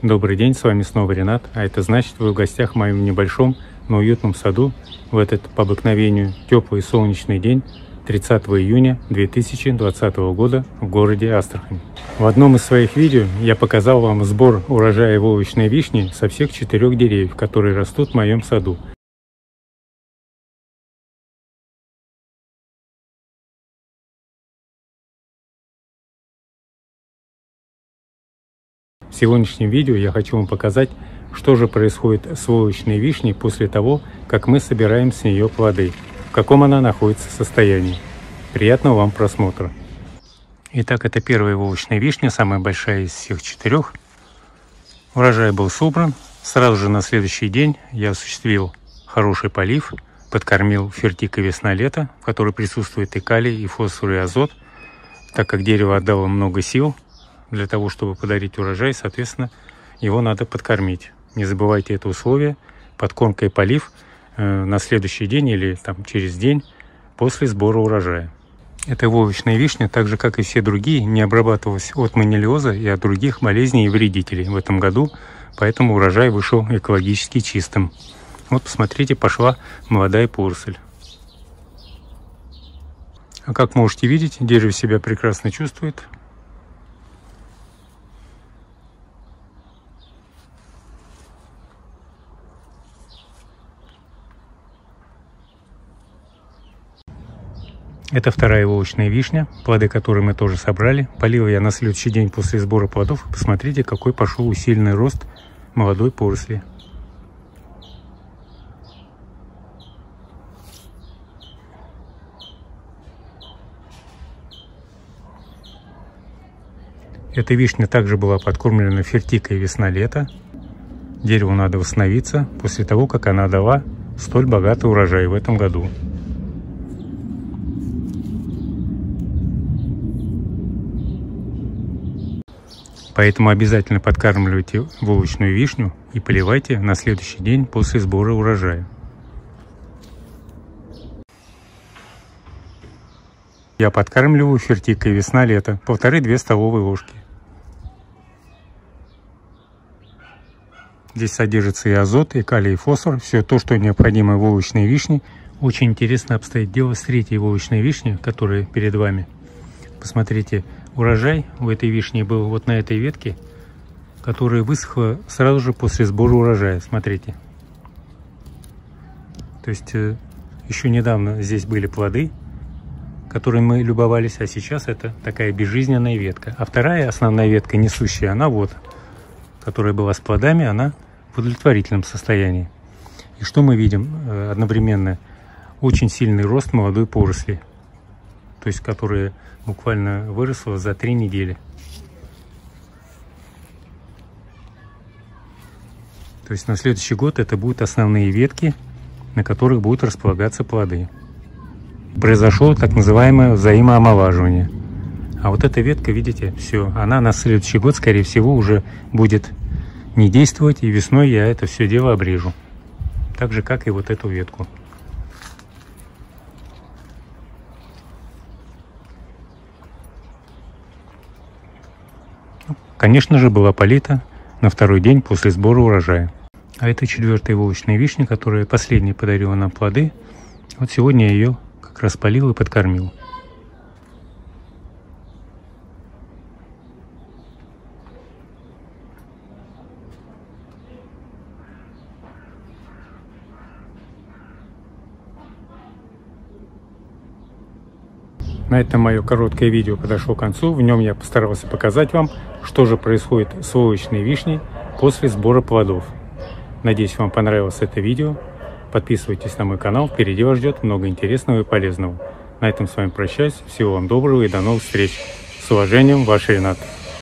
Добрый день, с вами снова Ренат, а это значит, вы в гостях в моем небольшом, но уютном саду в этот по обыкновению теплый солнечный день 30 июня 2020 года в городе Астрахань. В одном из своих видео я показал вам сбор урожая волочной вишни со всех 4 деревьев, которые растут в моем саду. В сегодняшнем видео я хочу вам показать, что же происходит с волочной вишней после того, как мы собираем с нее плоды, в каком она находится состоянии. Приятного вам просмотра. Итак, это первая волочная вишня, самая большая из всех 4. Урожай был собран. Сразу же на следующий день я осуществил хороший полив, подкормил фертикой весна-лето, в которой присутствует и калий, и фосфор, и азот, так как дерево отдало много сил. Для того, чтобы подарить урожай, соответственно, его надо подкормить. Не забывайте это условие. Подкормка и полив на следующий день или там, через день после сбора урожая. Эта волочная вишня, так же как и все другие, не обрабатывалась от манилиоза и от других болезней и вредителей в этом году, поэтому урожай вышел экологически чистым. Вот посмотрите, пошла молодая поросль. А как можете видеть, дерево себя прекрасно чувствует. Это вторая волочная вишня, плоды которой мы тоже собрали. Полил я на следующий день после сбора плодов. Посмотрите, какой пошел усиленный рост молодой поросли. Эта вишня также была подкормлена фертикой весна-лето. Дереву надо восстановиться после того, как она дала столь богатый урожай в этом году. Поэтому обязательно подкармливайте волочную вишню и поливайте на следующий день после сбора урожая. Я подкармливаю фертикой весна-лето 1,5–2 столовые ложки. Здесь содержится и азот, и калий, и фосфор. Все то, что необходимо волочной вишне. Очень интересно обстоит дело с третьей волочной вишней, которая перед вами. Посмотрите, урожай у этой вишни был вот на этой ветке, которая высохла сразу же после сбора урожая. Смотрите. То есть еще недавно здесь были плоды, которыми мы любовались, а сейчас это такая безжизненная ветка. А вторая основная ветка, несущая, она вот, которая была с плодами, она в удовлетворительном состоянии. И что мы видим? Одновременно очень сильный рост молодой поросли, то есть которая буквально выросла за 3 недели. То есть на следующий год это будут основные ветки, на которых будут располагаться плоды. Произошло так называемое взаимоомолаживание. А вот эта ветка, видите, все, она на следующий год, скорее всего, уже будет не действовать, и весной я это все дело обрежу. Так же, как и вот эту ветку. Конечно же, была полита на второй день после сбора урожая. А это 4-я волочная вишня, которая последней подарила нам плоды. Вот сегодня я ее как раз полил и подкормил. На этом мое короткое видео подошло к концу. В нем я постарался показать вам, что же происходит с волочной вишней после сбора плодов. Надеюсь, вам понравилось это видео. Подписывайтесь на мой канал, впереди вас ждет много интересного и полезного. На этом с вами прощаюсь. Всего вам доброго и до новых встреч. С уважением, ваш Ренат.